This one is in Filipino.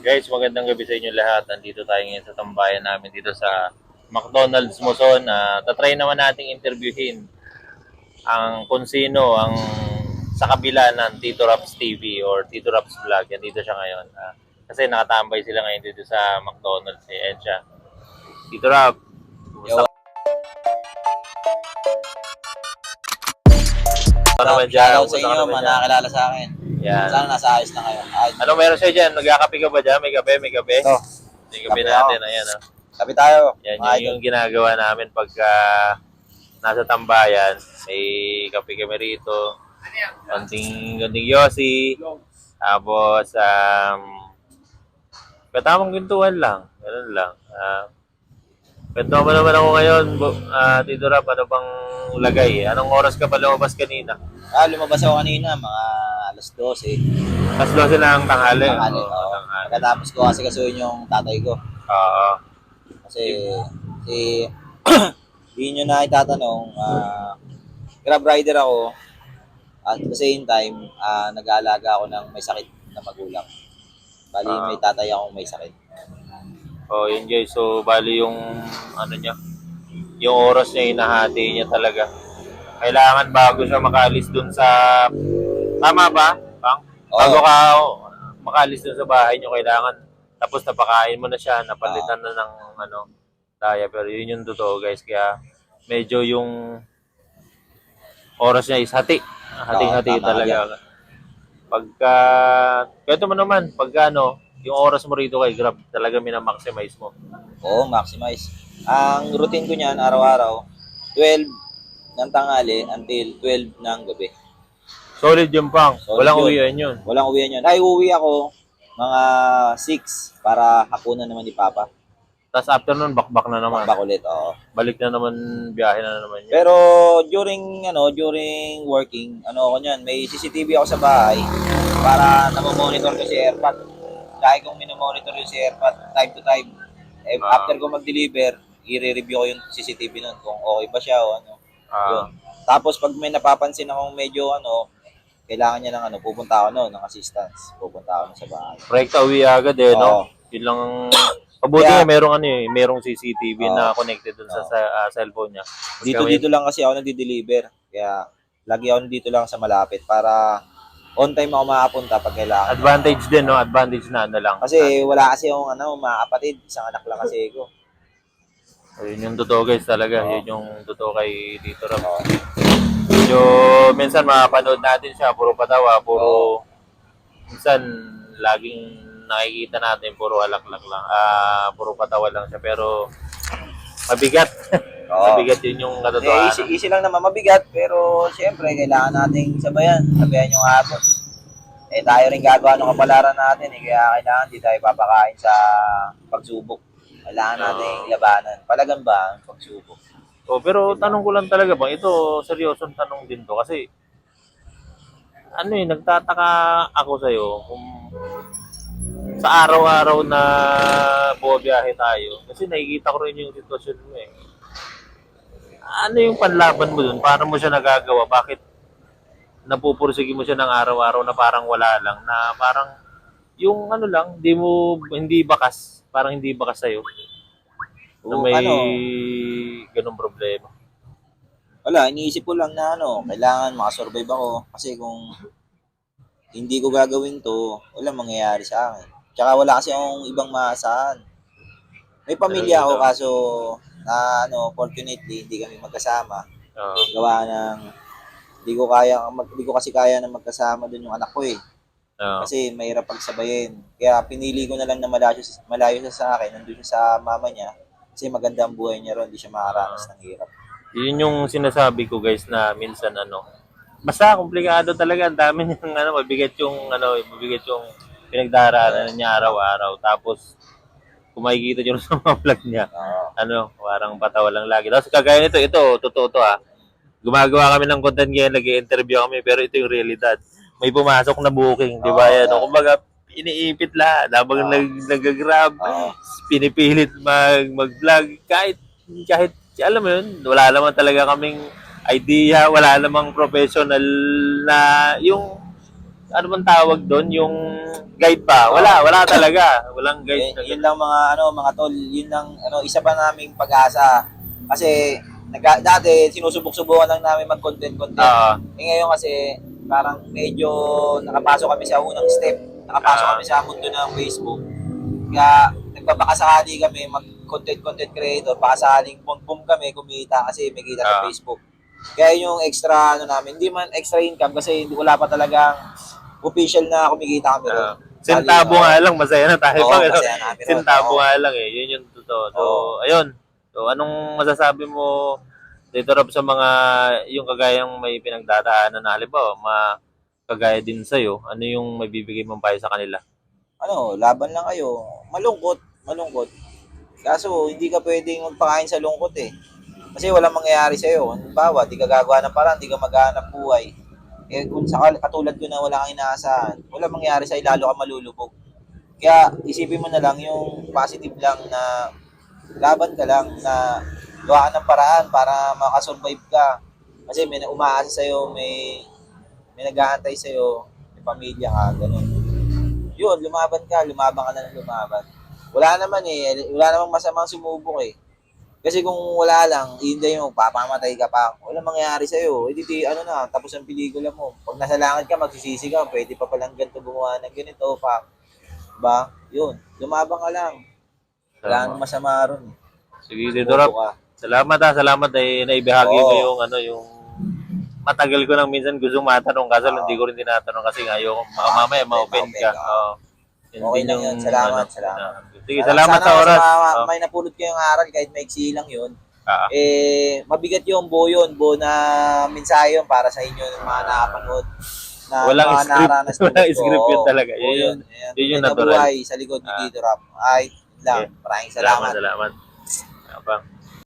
Guys, magandang gabi sa inyo lahat. Nandito tayo ngayon sa tambayan namin dito sa McDonald's Muson. Tatry naman nating interviewin ang kung sino ang sa kabila ng Tito Raps TV or Tito Raps Vlog. Yan dito siya ngayon. Kasi nakatambay sila ngayon dito sa McDonald's. Ayan siya. Tito Rap, kumusta Yo, ka naman dyan? shoutout sa Kumusta ka inyo, naman mga dyan? nakakilala sa akin. Yan. Sana nasa ayos na kayo. Ano meron sa'yo dyan? Nagkakape ka ba dyan? May kape? May kape? Ito, May kape kape natin. ako. Ayan. Sabi tayo. Yan mga yung ginagawa namin pagka nasa tambayan. May kape kami rito. Konting yosi. Tapos, katamang kwentuhan lang. Ganun lang. Kwento mo naman ako ngayon, Tito Rap, ano bang lagay? Anong oras ka pa lumabas kanina? Lumabas ako kanina, mga alas 12. Mas 12 na ang tanghali. Tanghali, Oo, oo. tanghali. Pagkatapos ko kasi kasuhin yung tatay ko. Oo. Kasi, yun nyo na itatanong, grab rider ako. At the same time, nag-aalaga ako ng may sakit na magulang. Bali, may tatay akong may sakit. Oh, yun guys. So, bali yung ano niya, yung oras niya hinahati niya talaga. Kailangan bago siya makalis dun sa tama ba? Pang? Bago ka makalis dun sa bahay niyo, kailangan tapos napakain mo na siya, napalitan na ng ano, daya. Pero yun yung totoo guys. Kaya medyo yung oras niya is hati. Hati-hati tama talaga. Pagka, kaya mo naman, pagka ano, yung oras mo rito kay Grab, talaga minamaximize mo. Oo, maximize. Ang routine ko niyan, araw-araw, 12 ng tanghali until 12 ng gabi. Solid yung pang. Solid Walang yun. uwian yun. Walang uwian yun. Ay, uwi ako mga 6 para hapunan naman ni Papa. Tapos after nun, bakbak na naman. Bakbak ulit, oo. Balik na naman, biyahe na naman yun. Pero during working, ako niyan, may CCTV ako sa bahay para namomonitor ko si Airpat. Dahil kung minomonitor yung si Airpat time to time, after ko mag-deliver, i-review ko yung CCTV nun kung okay ba siya o ano. Yun. Tapos pag may napapansin akong medyo kailangan niya ng pupunta ako ng assistance. Pupunta ako sa bahay. Rekta uwi agad eh, no? Yun lang ang... Pabuti Kaya- nga, merong CCTV na connected dun sa cellphone niya. Dito lang kasi ako nagdi-deliver. Kaya lagi ako dito lang sa malapit para on time ako makapunta pag kailangan. Advantage din, no? Advantage na ano lang. Kasi wala kasi yung mga kapatid. Isang anak lang kasi ko. Yun yung totoo guys talaga. Yun yung totoo kay Tito Ram. Oo. Medyo minsan mapanood natin siya, puro patawa, puro minsan laging nakikita natin puro alaklak lang. Puro patawa lang siya pero mabigat. Oo. Mabigat yun yung katotohanan. Easy lang naman mabigat, pero siyempre, kailangan nating sabayan yung habot. Tayo rin gagawa ng kapalaran natin, kaya kailangan di tayo papakain sa pagsubok. Kailangan nating labanan. Palagan ba ang pagsubok? Pero tanong ko lang talaga bang ito, seryosong tanong din to kasi nagtataka ako sa'yo kung sa araw-araw na bumabiyahe tayo kasi nakikita ko rin yung sitwasyon mo eh. Ano yung panlaban mo dun? Paano mo siya nagagawa? Bakit napupursige mo siya ng araw-araw na parang wala lang? Na parang yung lang, hindi bakas. Parang hindi bakas sa'yo. Na may ganung problema. Wala, iniisip ko lang na kailangan makasurvive ako. Kasi kung hindi ko gagawin to, walang mangyayari sa akin. Tsaka wala kasi akong ibang maasahan. May pamilya ako kaso fortunately, hindi kami magkasama. Gawa ng hindi ko kasi kaya na magkasama dun yung anak ko eh. Kasi mahirap pagsabayin. Kaya pinili ko na lang na malayo siya sa akin, nandun siya sa mama niya. Kasi maganda ang buhay niya ron, hindi siya makaranas ng hirap. Yun yung sinasabi ko guys na minsan basta komplikado talaga, ang dami niyang mabigat yung pinagdaraanan niya araw-araw. Tapos kung makikita niyo sa mga vlog niya, parang patawa lang lagi. Tapos kagaya nito, totoo to Gumagawa kami ng content ngayon, nag-i-interview kami, pero ito yung realidad. May pumasok na booking, di ba? Kumbaga, iniipit lahat. Habang nag-grab, pinipilit mag-vlog. Kahit, alam mo yun, wala naman talaga kaming idea, wala namang professional na yung ano bang tawag doon? Yung guide pa. Wala talaga. Walang guide na Yun lang mga tol, yun lang isa pa naming pag-asa. Kasi dati sinusubok-subukan lang namin mag-content. Ngayon kasi parang medyo nakapasok kami sa unang step. Nakapasok kami sa mundo ng Facebook. Kaya nagbabakasakali kami mag-content creator. Baka sakaling boom kami kumita kasi may kita sa Facebook. Kaya yung extra namin, hindi man extra income kasi wala pa talagang official na kumikita kami ron. Sentabo nga lang, masaya na tayo. Oo, masaya namin ron. Sentabo nga lang eh. Yun yung totoo. So, ayun. So, anong masasabi mo dito Rob sa mga yung kagayang may pinagdadaanan na halimbawa, kagaya din sa'yo, ano yung may bibigay mong payo sa kanila? Laban lang kayo. Malungkot. Kaso, hindi ka pwedeng magpakain sa lungkot eh. Kasi walang mangyayari sa'yo. Halimbawa, di ka gagawa ng paraan, di ka maghanap buhay. Eh, kung katulad ko na wala kang inaasahan, walang mangyayari sa'yo, lalo ka malulubog. Kaya, isipin mo na lang yung positive lang na laban ka lang, na gawa ka ng paraan para makasurvive ka. Kasi may umaasa sa'yo, may nag-aantay sa'yo, may pamilya ka, ganun. Yun, lumaban ka na ng lumaban. Wala namang masamang sumubok eh. Kasi kung wala lang, hindi mo, papamatay ka pa. Wala mangyayari sa'yo. Eh, tapos ang pelikula mo. Pag nasa langit ka, magsisisi ka, pwede pa palang ganito gumawa ng ganito pa. Diba? Yun, lumabang ka lang. Wala nang masama ron. Sige, Dito Rob. Salamat naibahagi mo yung matagal ko nang minsan gustong matanong kasi hindi ko rin tinatanong kasi ngayon mamaya ma-open ka. Okay lang yun. Salamat. Sige, salamat sa oras. May napulot kayong aral kahit maiksi lang yun. Mabigat yung buo na mensahe yun para sa inyo ng mga nakapanood. Walang script yun talaga. Yun yung natural. Sa likod ni Tito Rap. Ay, lang. Maraming salamat. Salamat.